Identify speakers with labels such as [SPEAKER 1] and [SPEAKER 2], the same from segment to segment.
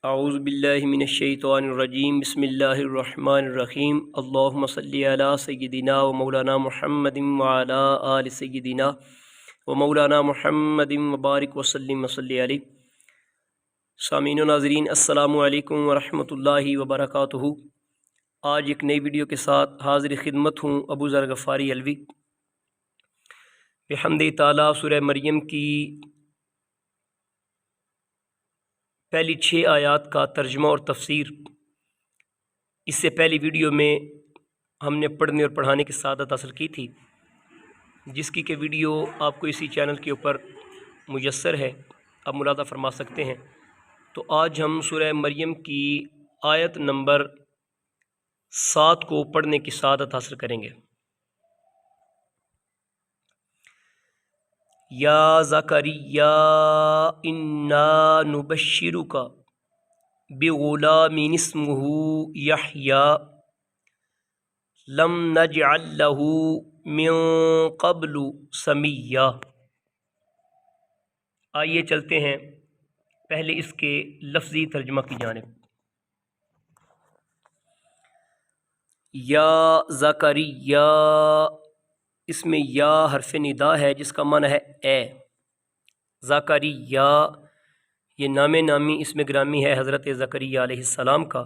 [SPEAKER 1] اعوذ باللہ من الشیطان الرجیم بسم اللہ الرحمن الرحیم اللہم صلی علی سیدنا و مولانا محمد وعلی آل سیدنا و مولانا محمد وبارک وسلم وصلی علیہ۔ سامعین و ناظرین السلام علیکم ورحمۃ اللہ وبرکاتہ۔ آج ایک نئی ویڈیو کے ساتھ حاضر خدمت ہوں ابو ذر غفاری علوی۔ بحمد تعالیٰ سورہ مریم کی پہلی 6 آیات کا ترجمہ اور تفسیر اس سے پہلی ویڈیو میں ہم نے پڑھنے اور پڑھانے کی سعادت حاصل کی تھی، جس کی کہ ویڈیو آپ کو اسی چینل کے اوپر میسر ہے، آپ ملاحظہ فرما سکتے ہیں۔ تو آج ہم سورہ مریم کی آیت نمبر 7 کو پڑھنے کی سعادت حاصل کریں گے۔ یا زکریا انا نبشرک بغلام اسمہ یحییٰ لم نجعل له من قبل سمیہ۔ آئیے چلتے ہیں پہلے اس کے لفظی ترجمہ کی جانب۔ یا زکریا، اس میں یا حرف ندا ہے جس کا معنی ہے اے۔ زکریا یہ نامی اسم گرامی ہے حضرت زکریا علیہ السلام کا،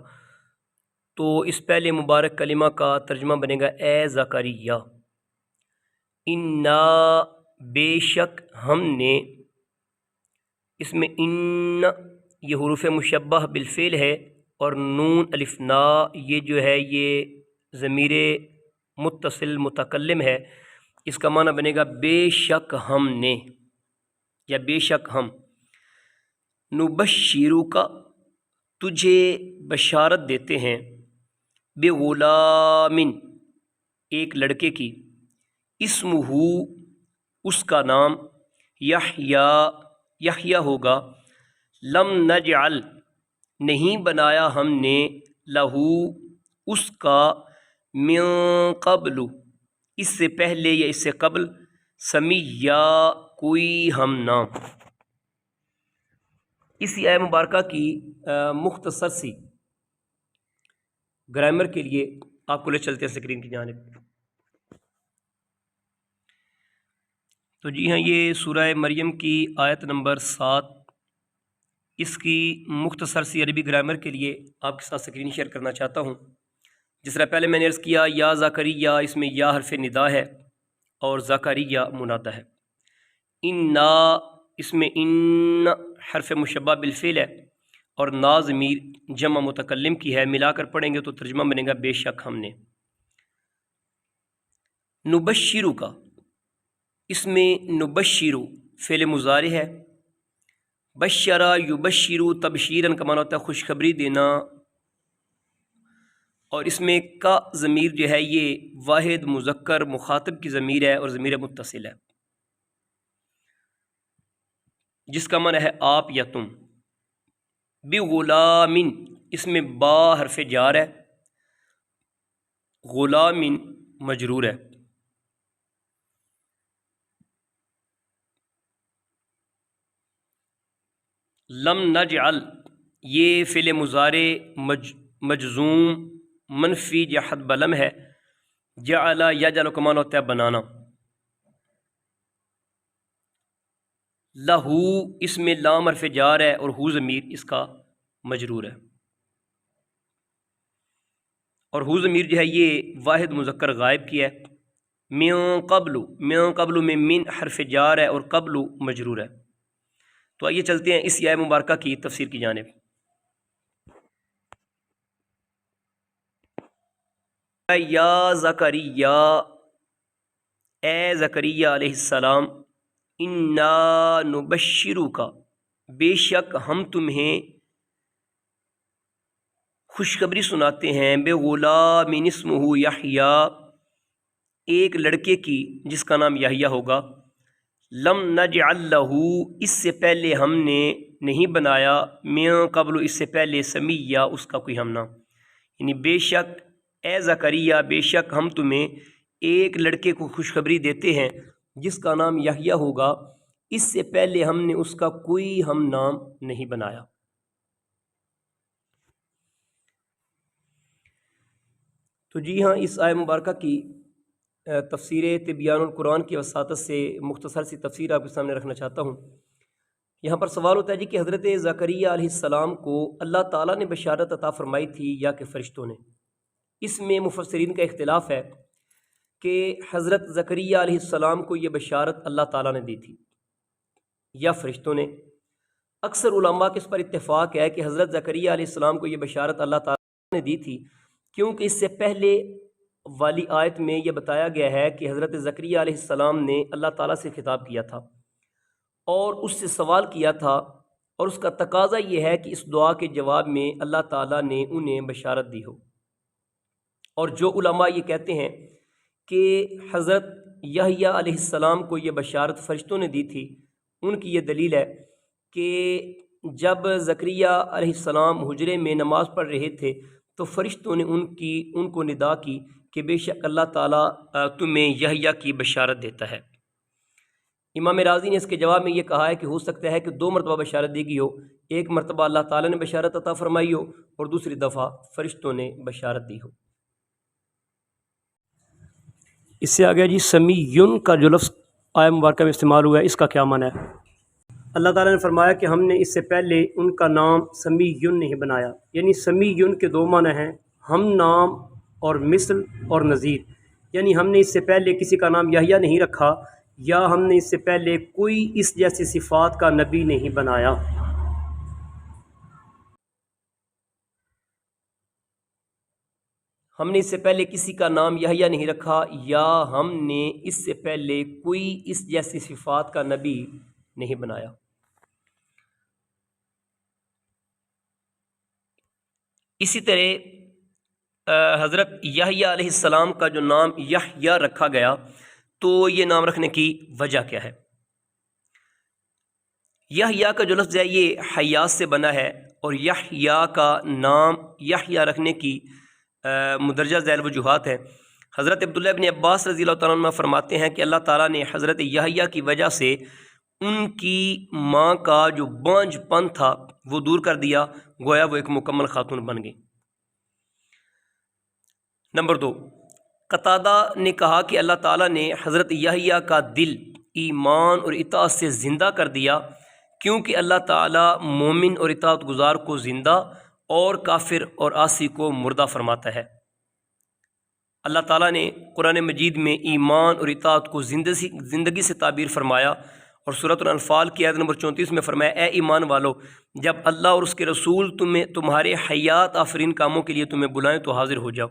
[SPEAKER 1] تو اس پہلے مبارک کلمہ کا ترجمہ بنے گا اے زکریا۔ انا بے شک ہم نے، اس میں ان یہ حروف مشبہ بالفعل ہے، اور نون الف نا یہ جو ہے یہ ضمیر متصل متکلم ہے، اس کا معنی بنے گا بے شک ہم نے یا بے شک ہم۔ نبشرک تجھے بشارت دیتے ہیں، بغلام ایک لڑکے کی، اسمہ اس کا نام، یحییٰ ہوگا، لم نجعل نہیں بنایا ہم نے، لہو اس کا، من قبل اس سے پہلے یا اس سے قبل، سمیہ کوئی ہم نام۔ اسی آیہ مبارکہ کی مختصر سی گرامر کے لیے آپ کو لے چلتے ہیں اسکرین کی جانب۔ تو جی ہاں، یہ سورہ مریم کی آیت نمبر 7، اس کی مختصر سی عربی گرامر کے لیے آپ کے ساتھ اسکرین شیئر کرنا چاہتا ہوں۔ جس طرح پہلے میں نے عرض کیا، یا زکریا اس میں یا حرف ندا ہے اور زکریا منادہ ہے۔ انا اس میں ان حرف مشبہ بالفعل ہے، اور نا ضمیر جمع متکلم کی ہے، ملا کر پڑھیں گے تو ترجمہ بنے گا بے شک ہم نے۔ نبشرو کا، اس میں نبشرو فعل مضارع ہے، بشرا یبشرو تبشیرن کا معنی ہوتا ہے خوشخبری دینا، اور اس میں کا ضمیر جو ہے یہ واحد مذکر مخاطب کی ضمیر ہے اور ضمیر متصل ہے، جس کا معنی ہے آپ یا تم۔ بغلام اس میں با حرف جار ہے، غلام مجرور ہے۔ لم نجعل یہ فعل مضارع مجزوم منفی جہت بلم ہے، جعل یجعل کا معنی ہوتا ہے بنانا۔ لہو اس میں لام حرف جار ہے اور ہو ضمیر اس کا مجرور ہے، اور ہو ضمیر جو ہے یہ واحد مذکر غائب کی ہے۔ من قبل میں من حرف جار ہے اور قبل مجرور ہے۔ تو آئیے چلتے ہیں اس آیہ مبارکہ کی تفسیر کی جانب۔ یا زکریا، اے زکریا علیہ السلام، انا نبشرک بے شک ہم تمہیں خوشخبری سناتے ہیں، بغلام اسمہ یحییٰ ایک لڑکے کی جس کا نام یحییٰ ہوگا، لم نجعل لہ اس سے پہلے ہم نے نہیں بنایا، من قبل اس سے پہلے، سمیہ اس کا کوئی ہم نام، یعنی بے شک اے زکریا بے شک ہم تمہیں ایک لڑکے کو خوشخبری دیتے ہیں جس کا نام یحییٰ ہوگا، اس سے پہلے ہم نے اس کا کوئی ہم نام نہیں بنایا۔ تو جی ہاں، اس آیہ مبارکہ کی تفسیر تبیان القرآن کی وساطت سے مختصر سی تفسیر آپ کے سامنے رکھنا چاہتا ہوں۔ یہاں پر سوال ہوتا ہے جی کہ حضرت زکریا علیہ السلام کو اللہ تعالیٰ نے بشارت عطا فرمائی تھی یا کہ فرشتوں نے؟ اس میں مفسرین کا اختلاف ہے کہ حضرت زکریا علیہ السلام کو یہ بشارت اللہ تعالیٰ نے دی تھی یا فرشتوں نے۔ اکثر علماء کے اس پر اتفاق ہے کہ حضرت زکریا علیہ السلام کو یہ بشارت اللہ تعالیٰ نے دی تھی، کیونکہ اس سے پہلے والی آیت میں یہ بتایا گیا ہے کہ حضرت زکریا علیہ السلام نے اللہ تعالیٰ سے خطاب کیا تھا اور اس سے سوال کیا تھا، اور اس کا تقاضا یہ ہے کہ اس دعا کے جواب میں اللہ تعالیٰ نے انہیں بشارت دی ہو۔ اور جو علماء یہ کہتے ہیں کہ حضرت یحییٰ علیہ السلام کو یہ بشارت فرشتوں نے دی تھی، ان کی یہ دلیل ہے کہ جب زکریا علیہ السلام حجرے میں نماز پڑھ رہے تھے تو فرشتوں نے ان کو ندا کی کہ بے شک اللہ تعالیٰ تمہیں یحییٰ کی بشارت دیتا ہے۔ امام راضی نے اس کے جواب میں یہ کہا ہے کہ ہو سکتا ہے کہ 2 مرتبہ بشارت دی گئی ہو، ایک مرتبہ اللہ تعالیٰ نے بشارت عطا فرمائی ہو اور دوسری دفعہ فرشتوں نے بشارت دی ہو۔ اس سے آگے جی سمیعن کا جو لفظ آیہ مبارکہ میں استعمال ہوا ہے، اس کا کیا معنی ہے؟ اللہ تعالیٰ نے فرمایا کہ ہم نے اس سے پہلے ان کا نام سمیعن نہیں بنایا، یعنی سمیعن کے 2 معنی ہیں، ہم نام اور مثل اور نظیر، یعنی ہم نے اس سے پہلے کسی کا نام یحییٰ نہیں رکھا، یا ہم نے اس سے پہلے کوئی اس جیسی صفات کا نبی نہیں بنایا۔ ہم نے اس سے پہلے کسی کا نام یحییٰ نہیں رکھا، یا ہم نے اس سے پہلے کوئی اس جیسی صفات کا نبی نہیں بنایا۔ اسی طرح حضرت یحییٰ علیہ السلام کا جو نام یحییٰ رکھا گیا، تو یہ نام رکھنے کی وجہ کیا ہے؟ یحییٰ کا جو لفظ ہے یہ حیات سے بنا ہے، اور یحییٰ کا نام یحییٰ رکھنے کی مندرجہ ذیل وجوہات ہیں۔ حضرت عبداللہ ابن عباس رضی اللہ تعالیٰ عنہ فرماتے ہیں کہ اللہ تعالیٰ نے حضرت یحییٰ کی وجہ سے ان کی ماں کا جو بانجھ پن تھا وہ دور کر دیا، گویا وہ ایک مکمل خاتون بن گئی۔ نمبر 2، قتادہ نے کہا کہ اللہ تعالیٰ نے حضرت یحییٰ کا دل ایمان اور اطاعت سے زندہ کر دیا، کیونکہ اللہ تعالیٰ مومن اور اطاعت گزار کو زندہ اور کافر اور عاصی کو مردہ فرماتا ہے۔ اللہ تعالیٰ نے قرآن مجید میں ایمان اور اطاعت کو زندگی سے تعبیر فرمایا، اور سورۃ الانفال کی آیت نمبر 34 میں فرمایا، اے ایمان والو، جب اللہ اور اس کے رسول تمہارے حیات آفرین کاموں کے لیے تمہیں بلائیں تو حاضر ہو جاؤ۔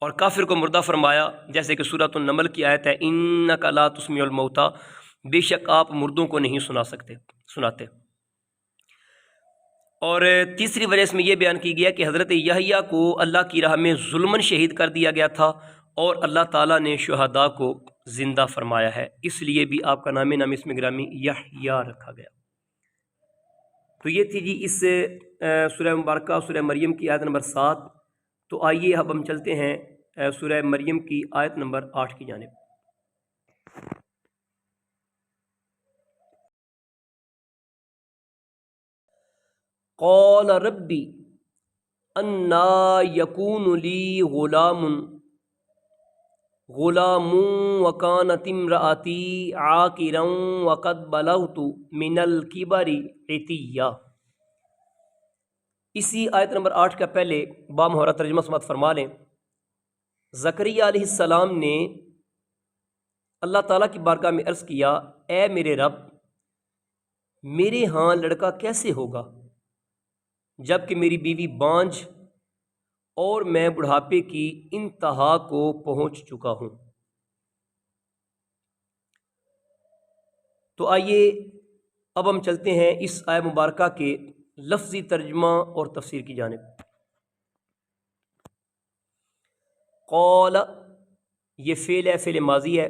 [SPEAKER 1] اور کافر کو مردہ فرمایا، جیسے کہ سورۃ النمل کی آیت ہے، انک لا تسمع الموتیٰ، بے شک آپ مردوں کو نہیں سناتے۔ اور تیسری وجہ اس میں یہ بیان کی گیا کہ حضرت یحییٰ کو اللہ کی راہ میں ظلماً شہید کر دیا گیا تھا، اور اللہ تعالیٰ نے شہداء کو زندہ فرمایا ہے، اس لیے بھی آپ کا نام اسم گرامی یحییٰ رکھا گیا۔ تو یہ تھی جی اس سورہ مبارکہ سورہ مریم کی آیت نمبر 7۔ تو آئیے اب ہم چلتے ہیں سورہ مریم کی آیت نمبر 8 کی جانب۔ قال ربی انا یکون لی غلام وکانت امرأتی عاقرا وقد بلغت من الکبر عتیہ۔ اسی آیت نمبر 8 کا پہلے بامہرہ ترجمہ سماعت فرما لیں۔ زکریا علیہ السلام نے اللہ تعالیٰ کی بارگاہ میں عرض کیا، اے میرے رب، میرے ہاں لڑکا کیسے ہوگا جب کہ میری بیوی بانجھ اور میں بڑھاپے کی انتہا کو پہنچ چکا ہوں۔ تو آئیے اب ہم چلتے ہیں اس آیہ مبارکہ کے لفظی ترجمہ اور تفسیر کی جانب۔ قال یہ فعل ہے، فعل ماضی ہے،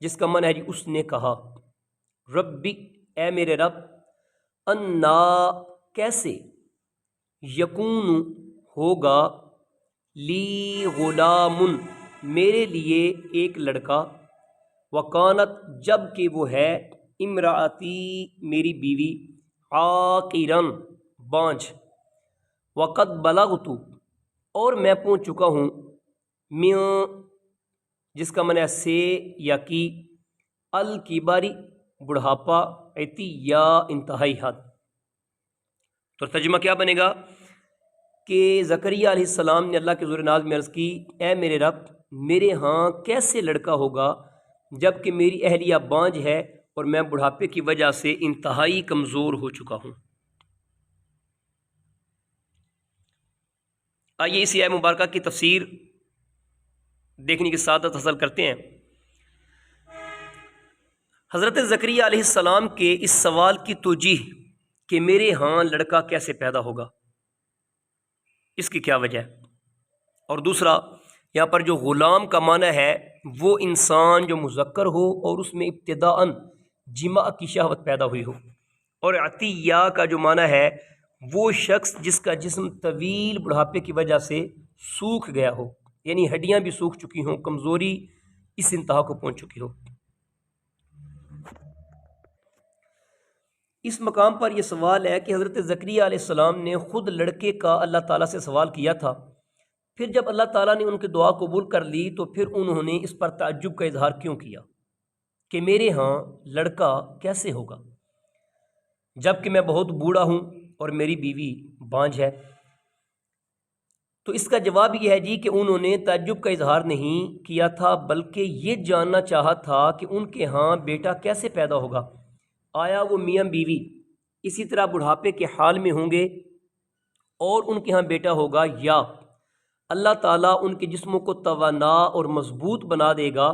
[SPEAKER 1] جس کا معنی ہے جی اس نے کہا، ربی اے میرے رب، انا کیسے، یکون ہوگا، لی غلام میرے لیے ایک لڑکا، وکانت جب کہ وہ ہے، امراتی میری بیوی، عاقرن بانجھ، وقد بلغت اور میں پہنچ چکا ہوں، من جس کا معنی ہے سے یا کی، الکباری بڑھاپا، عتی یا انتہائی حد۔ تو ترجمہ کیا بنے گا کہ زکریا علیہ السلام نے اللہ کے حضور ناز میں عرض کی، اے میرے رب، میرے ہاں کیسے لڑکا ہوگا جب کہ میری اہلیہ بانجھ ہے اور میں بڑھاپے کی وجہ سے انتہائی کمزور ہو چکا ہوں۔ آئیے اسی آیہ مبارکہ کی تفسیر دیکھنے کی سعادت حاصل کرتے ہیں۔ حضرت زکریا علیہ السلام کے اس سوال کی توجیہ کہ میرے ہاں لڑکا کیسے پیدا ہوگا، اس کی کیا وجہ ہے؟ اور دوسرا، یہاں پر جو غلام کا معنی ہے وہ انسان جو مذکر ہو اور اس میں ابتداءً جماع کی شہوت پیدا ہوئی ہو، اور عطیہ کا جو معنی ہے وہ شخص جس کا جسم طویل بڑھاپے کی وجہ سے سوکھ گیا ہو، یعنی ہڈیاں بھی سوکھ چکی ہوں، کمزوری اس انتہا کو پہنچ چکی ہو۔ اس مقام پر یہ سوال ہے کہ حضرت زکریا علیہ السلام نے خود لڑکے کا اللہ تعالیٰ سے سوال کیا تھا، پھر جب اللہ تعالیٰ نے ان کی دعا قبول کر لی تو پھر انہوں نے اس پر تعجب کا اظہار کیوں کیا کہ میرے ہاں لڑکا کیسے ہوگا جب کہ میں بہت بوڑھا ہوں اور میری بیوی بانجھ ہے؟ تو اس کا جواب یہ ہے کہ انہوں نے تعجب کا اظہار نہیں کیا تھا، بلکہ یہ جاننا چاہا تھا کہ ان کے ہاں بیٹا کیسے پیدا ہوگا۔ آیا وہ میاں بیوی اسی طرح بڑھاپے کے حال میں ہوں گے اور ان کے ہاں بیٹا ہوگا، یا اللہ تعالیٰ ان کے جسموں کو توانا اور مضبوط بنا دے گا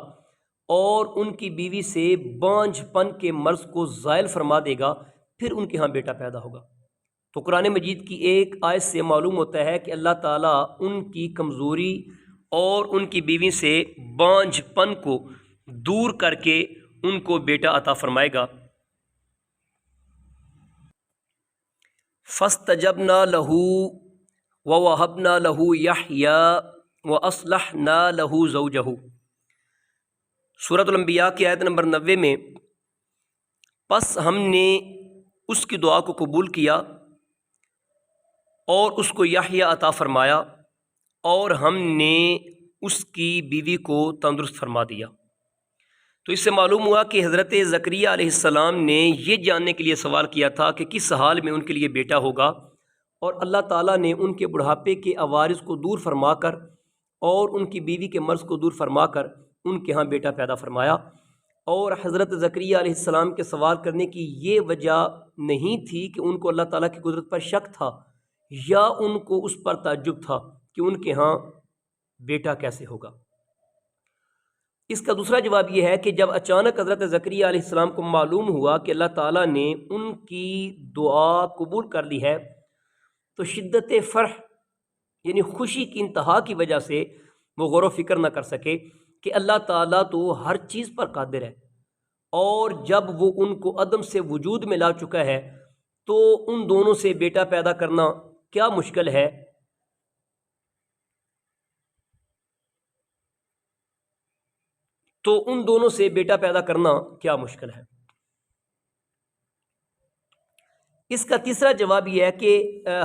[SPEAKER 1] اور ان کی بیوی سے بانجھ پن کے مرض کو زائل فرما دے گا، پھر ان کے ہاں بیٹا پیدا ہوگا۔ تو قرآن مجید کی ایک آیت سے معلوم ہوتا ہے کہ اللہ تعالیٰ ان کی کمزوری اور ان کی بیوی سے بانجھ پن کو دور کر کے ان کو بیٹا عطا فرمائے گا۔ فَاسْتَجَبْنَا لَهُ وَوَهَبْنَا لَهُ يَحْيَىٰ وَأَصْلَحْنَا لَهُ زَوْجَهُ۔ سورۃ الانبیاء کی آیت نمبر 90 میں، پس ہم نے اس کی دعا کو قبول کیا اور اس کو یحییٰ عطا فرمایا اور ہم نے اس کی بیوی کو تندرست فرما دیا۔ تو اس سے معلوم ہوا کہ حضرت زکریا علیہ السلام نے یہ جاننے کے لیے سوال کیا تھا کہ کس حال میں ان کے لیے بیٹا ہوگا، اور اللہ تعالیٰ نے ان کے بڑھاپے کے عوارض کو دور فرما کر اور ان کی بیوی کے مرض کو دور فرما کر ان کے ہاں بیٹا پیدا فرمایا۔ اور حضرت زکریا علیہ السلام کے سوال کرنے کی یہ وجہ نہیں تھی کہ ان کو اللہ تعالیٰ کی قدرت پر شک تھا یا ان کو اس پر تعجب تھا کہ ان کے ہاں بیٹا کیسے ہوگا۔ اس کا دوسرا جواب یہ ہے کہ جب اچانک حضرت زکریا علیہ السلام کو معلوم ہوا کہ اللہ تعالیٰ نے ان کی دعا قبول کر لی ہے تو شدت فرح یعنی خوشی کی انتہا کی وجہ سے وہ غور و فکر نہ کر سکے کہ اللہ تعالیٰ تو ہر چیز پر قادر ہے، اور جب وہ ان کو عدم سے وجود میں لا چکا ہے تو ان دونوں سے بیٹا پیدا کرنا کیا مشکل ہے۔ اس کا تیسرا جواب یہ ہے کہ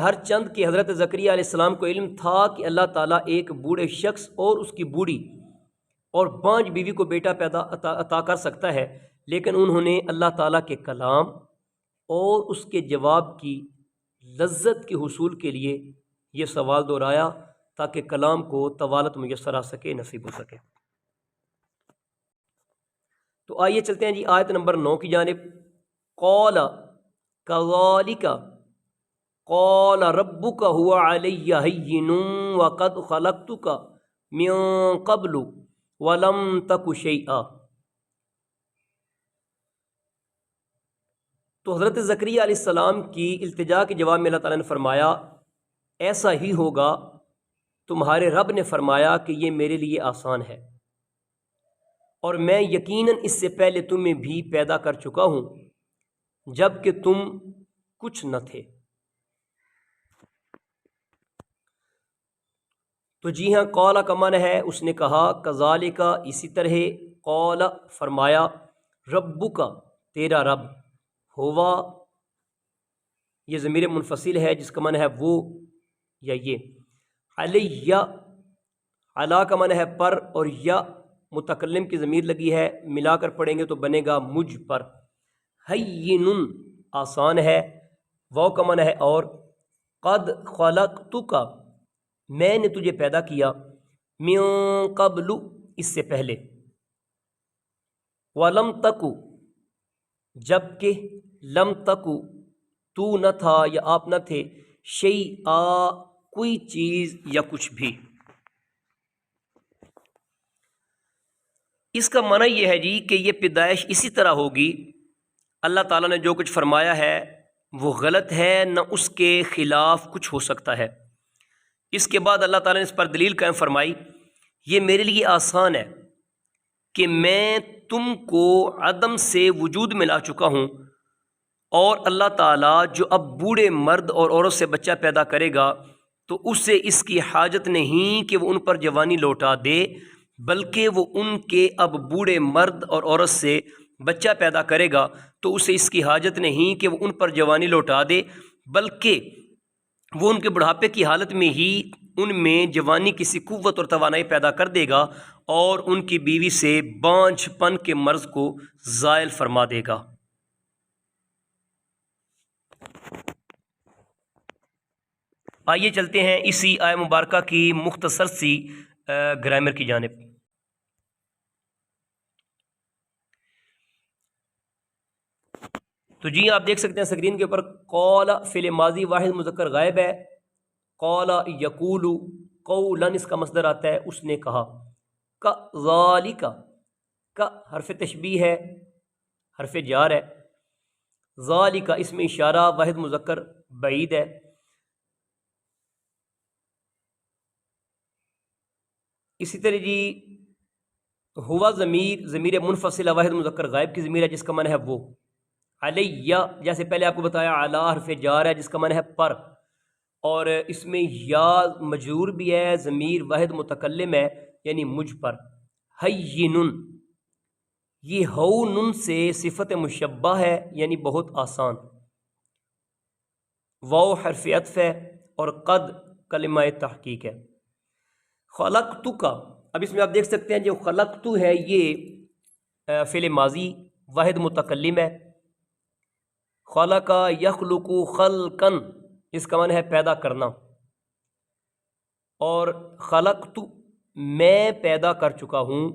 [SPEAKER 1] ہر چند کہ حضرت زکریا علیہ السلام کو علم تھا کہ اللہ تعالیٰ ایک بوڑھے شخص اور اس کی بوڑھی اور بانجھ بیوی کو بیٹا پیدا عطا کر سکتا ہے، لیکن انہوں نے اللہ تعالیٰ کے کلام اور اس کے جواب کی لذت کے حصول کے لیے یہ سوال دہرایا تاکہ کلام کو طوالت میسر آ سکے، نصیب ہو سکے۔ تو آئیے چلتے ہیں آیت نمبر 9 کی جانب۔ قال کذالک قال ربک هو علی ہین وقد خلقتک من قبل ولم تک شیئا۔ تو حضرت زکریا علیہ السلام کی التجا کے جواب میں اللہ تعالیٰ نے فرمایا، ایسا ہی ہوگا، تمہارے رب نے فرمایا کہ یہ میرے لیے آسان ہے، اور میں یقیناً اس سے پہلے تمہیں بھی پیدا کر چکا ہوں جب کہ تم کچھ نہ تھے۔ تو جی ہاں، قال کا معنی ہے اس نے کہا، کذالک اسی طرح، قال فرمایا، ربک تیرا رب، ہوا یہ ضمیر منفصل ہے جس کا معنی ہے وہ یا یہ، علیہ علا کا معنی ہے پر، اور یا متکلم کی ضمیر لگی ہے، ملا کر پڑھیں گے تو بنے گا مجھ پر۔ ہین آسان ہے، واو کا معنی ہے اور، قد خلقتک میں نے تجھے پیدا کیا، من قبل اس سے پہلے، ولم تکو جبکہ، لم تکو تو نہ تھا یا آپ نہ تھے، شیئا کوئی چیز یا کچھ بھی۔ اس کا معنی یہ ہے جی کہ یہ پیدائش اسی طرح ہوگی، اللہ تعالیٰ نے جو کچھ فرمایا ہے وہ غلط ہے، نہ اس کے خلاف کچھ ہو سکتا ہے۔ اس کے بعد اللہ تعالیٰ نے اس پر دلیل قائم فرمائی، یہ میرے لیے آسان ہے کہ میں تم کو عدم سے وجود میں لا چکا ہوں، اور اللہ تعالیٰ جو اب بوڑھے مرد اور عورت سے بچہ پیدا کرے گا تو اسے اس کی حاجت نہیں کہ وہ ان پر جوانی لوٹا دے، بلکہ وہ ان کے اب بوڑھے مرد اور عورت سے بچہ پیدا کرے گا تو اسے اس کی حاجت نہیں کہ وہ ان پر جوانی لوٹا دے، بلکہ وہ ان کے بڑھاپے کی حالت میں ہی ان میں جوانی کسی قوت اور توانائی پیدا کر دے گا، اور ان کی بیوی سے بانجھ پن کے مرض کو زائل فرما دے گا۔ آئیے چلتے ہیں اسی آیہ مبارکہ کی مختصر سی گرامر کی جانب۔ تو جی آپ دیکھ سکتے ہیں اسکرین کے اوپر، قول فعل ماضی واحد مذکر غائب ہے، قول یقول قولا اس کا مصدر آتا ہے اس نے کہا، کذالک کا حرف تشبیہ ہے، حرف جار ہے، ذالک اس میں اشارہ واحد مذکر بعید ہے، اسی طرح جی ہوا ضمیر منفصلہ واحد مذکر غائب کی ضمیر ہے جس کا معنی ہے وہ، علیہ جیسے پہلے آپ کو بتایا اعلیٰ حرف جار ہے جس کا معنی ہے پر، اور اس میں یا مجرور بھی ہے، ضمیر واحد متکلم ہے یعنی مجھ پر، ہینن یہ ہونن سے صفت مشبہ ہے یعنی بہت آسان، واو حرف عطف ہے، اور قد کلمہ تحقیق ہے، خلقتک اب اس میں آپ دیکھ سکتے ہیں جو خلقتو ہے یہ فعل ماضی واحد متکلم ہے، خلق یخلق خلقا اس کا معنی ہے پیدا کرنا، اور خلقت میں پیدا کر چکا ہوں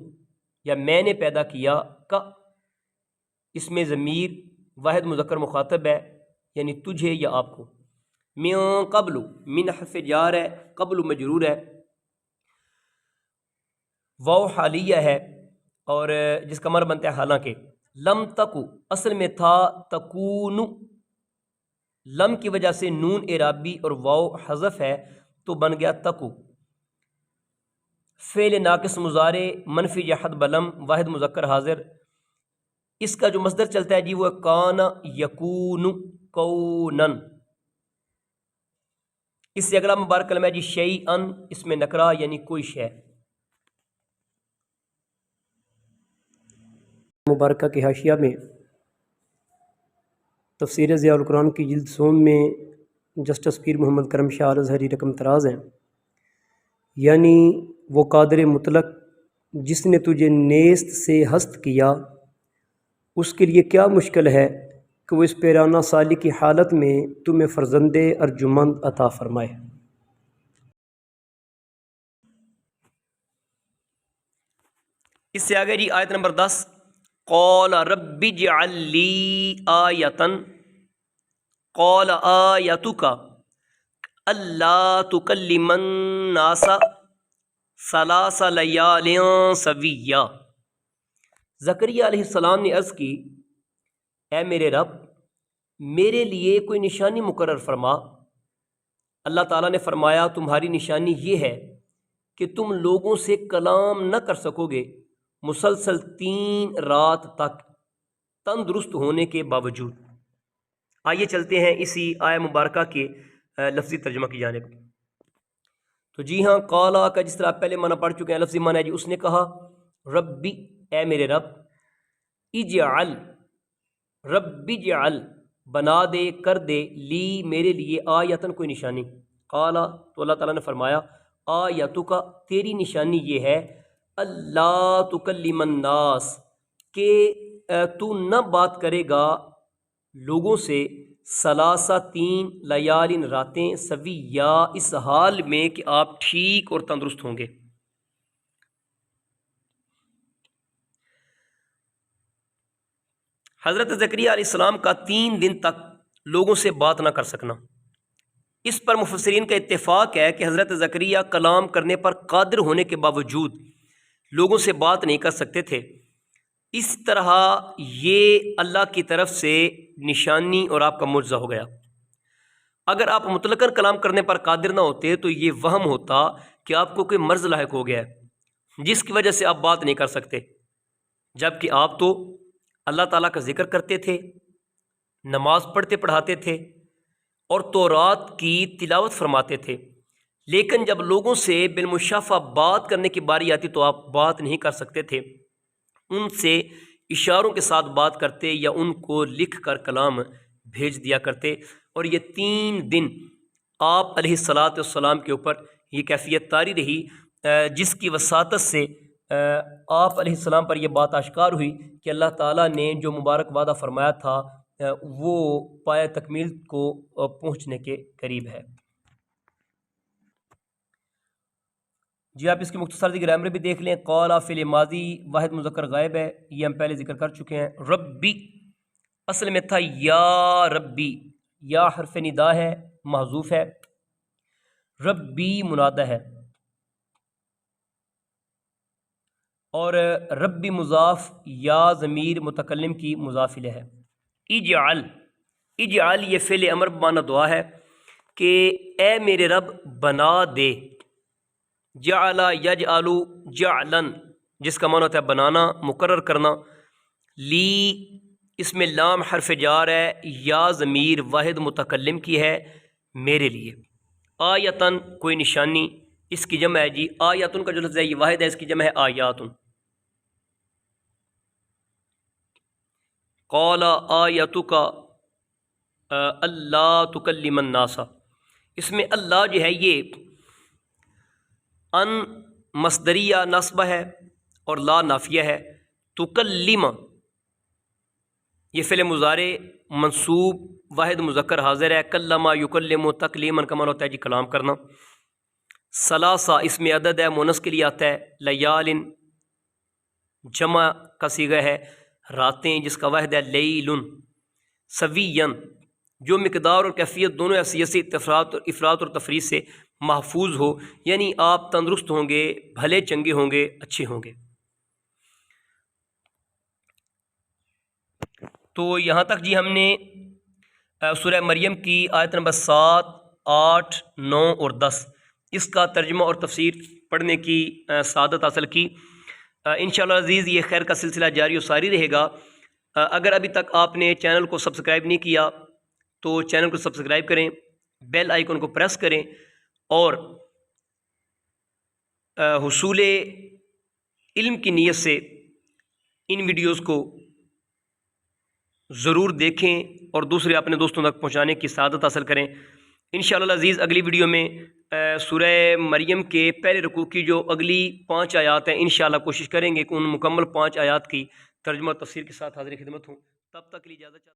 [SPEAKER 1] یا میں نے پیدا کیا، کا اس میں ضمیر واحد مذکر مخاطب ہے یعنی تجھے یا آپ کو، من قبل من حرف جار ہے، قبل مجرور ہے، واو حالیہ ہے اور جس کا معنی بنتا ہے حالانکہ، لم تکو اصل میں تھا تکون، لم کی وجہ سے نون اعرابی اور واو حذف ہے تو بن گیا تکو، فعل ناقص مضارع منفی جہت بلم واحد مذکر حاضر، اس کا جو مصدر چلتا ہے جی وہ کان یکون کونن، اس سے اگلا مبارک کلمہ ہے جی شیئن اس میں نکرہ یعنی کوئی شے۔ مبارکہ کے حاشیہ میں تفسیر ضیاء القرآن کی جلد سوم میں جسٹس پیر محمد کرم شاہ الازہری رقم تراز ہیں، یعنی وہ قادر مطلق جس نے تجھے نیست سے ہست کیا، اس کے لیے کیا مشکل ہے کہ وہ اس پیرانہ سالی کی حالت میں تمہیں فرزند ارجمند عطا فرمائے۔ اس سے آگے جی آیت نمبر 10، قال رب اجعل لی آیۃ، قال آیتک اللہ تکلم الناس ثلاث لیال سویہ۔ زکریا علیہ السلام نے عرض کی، اے میرے رب میرے لیے کوئی نشانی مقرر فرما۔ اللہ تعالیٰ نے فرمایا تمہاری نشانی یہ ہے کہ تم لوگوں سے کلام نہ کر سکو گے مسلسل 3 رات تک تندرست ہونے کے باوجود۔ آئیے چلتے ہیں اسی آیہ مبارکہ کے لفظی ترجمہ کی جانب۔ تو جی ہاں، قالا کا جس طرح آپ پہلے معنی پڑھ چکے ہیں، لفظی معنی ہے جی اس نے کہا، ربی اے میرے رب، اجعل رب اجعل بنا دے کر دے لی میرے لیے آیتن کوئی نشانی، قالا تو اللہ تعالیٰ نے فرمایا آیتک تیری نشانی یہ ہے اللہ تکلم الناس کہ تو نہ بات کرے گا لوگوں سے ثلاثہ 3 لیال راتیں سویا اس حال میں کہ آپ ٹھیک اور تندرست ہوں گے۔ حضرت زکریا علیہ السلام کا 3 دن تک لوگوں سے بات نہ کر سکنا، اس پر مفسرین کا اتفاق ہے کہ حضرت زکریا کلام کرنے پر قادر ہونے کے باوجود لوگوں سے بات نہیں کر سکتے تھے۔ اس طرح یہ اللہ کی طرف سے نشانی اور آپ کا معجزہ ہو گیا۔ اگر آپ مطلقاً کلام کرنے پر قادر نہ ہوتے تو یہ وہم ہوتا کہ آپ کو کوئی مرض لاحق ہو گیا ہے جس کی وجہ سے آپ بات نہیں کر سکتے، جبکہ آپ تو اللہ تعالیٰ کا ذکر کرتے تھے، نماز پڑھتے پڑھاتے تھے اور تورات کی تلاوت فرماتے تھے، لیکن جب لوگوں سے بالمشافہ بات کرنے کی باری آتی تو آپ بات نہیں کر سکتے تھے، ان سے اشاروں کے ساتھ بات کرتے یا ان کو لکھ کر کلام بھیج دیا کرتے، اور یہ 3 دن آپ علیہ الصلاۃ والسلام کے اوپر یہ کیفیت طاری رہی، جس کی وساطت سے آپ علیہ السلام پر یہ بات آشکار ہوئی کہ اللہ تعالیٰ نے جو مبارک وعدہ فرمایا تھا وہ پایہ تکمیل کو پہنچنے کے قریب ہے۔ جی آپ اس کی مختصر سی گرامر بھی دیکھ لیں۔ قال فعل ماضی واحد مذکر غائب ہے، یہ ہم پہلے ذکر کر چکے ہیں۔ ربی اصل میں تھا یا ربی، یا حرف ندا ہے، محذوف ہے، ربی منادہ ہے، اور ربی مضاف یا ضمیر متکلم کی مضاف الیہ ہے۔ اجعل، اجعل یہ فعل امر بمعنی دعا ہے کہ اے میرے رب بنا دے۔ جعل یجعل جعلن جس کا معنی ہوتا ہے بنانا، مقرر کرنا۔ لی اس میں لام حرف جار ہے، یا ضمیر واحد متکلم کی ہے، میرے لیے۔ آیتن کوئی نشانی، اس کی جمع ہے جی آیتن کا جو لفظ ہے یہ واحد ہے، اس کی جمع ہے آیاتن۔ قال آیتک اللہ تکلم الناس، اس میں اللہ جو ہے یہ ان مصدریہ نصبہ ہے اور لا نافیہ ہے۔ تکلم یہ فعل مضارع منصوب واحد مذکر حاضر ہے، کلم یکلم تکلیما کا معنی ہوتا ہے جی کلام کرنا۔ ثلاثہ اس میں عدد ہے، مونس کے لیے آتا ہے۔ لیال جمع کا صیغہ ہے، راتیں جس کا واحد ہے لیل۔ سویاً جو مقدار اور کیفیت دونوں حیثیت سے افراد اور تفریق سے محفوظ ہو، یعنی آپ تندرست ہوں گے، بھلے چنگے ہوں گے، اچھے ہوں گے۔ تو یہاں تک جی ہم نے سورہ مریم کی آیت نمبر 7، 8، 9 اور 10 اس کا ترجمہ اور تفسیر پڑھنے کی سعادت حاصل کی۔ انشاءاللہ عزیز یہ خیر کا سلسلہ جاری و ساری رہے گا۔ اگر ابھی تک آپ نے چینل کو سبسکرائب نہیں کیا تو چینل کو سبسکرائب کریں، بیل آئیکن کو پریس کریں، اور حصول علم کی نیت سے ان ویڈیوز کو ضرور دیکھیں اور دوسرے اپنے دوستوں تک پہنچانے کی سعادت حاصل کریں۔ انشاءاللہ عزیز اگلی ویڈیو میں سورہ مریم کے پہلے رکوع کی جو اگلی 5 آیات ہیں انشاءاللہ کوشش کریں گے کہ ان مکمل 5 آیات کی ترجمہ و تفسیر کے ساتھ حاضر خدمت ہوں۔ تب تک کے لیے اجازت چاہتا ہوں۔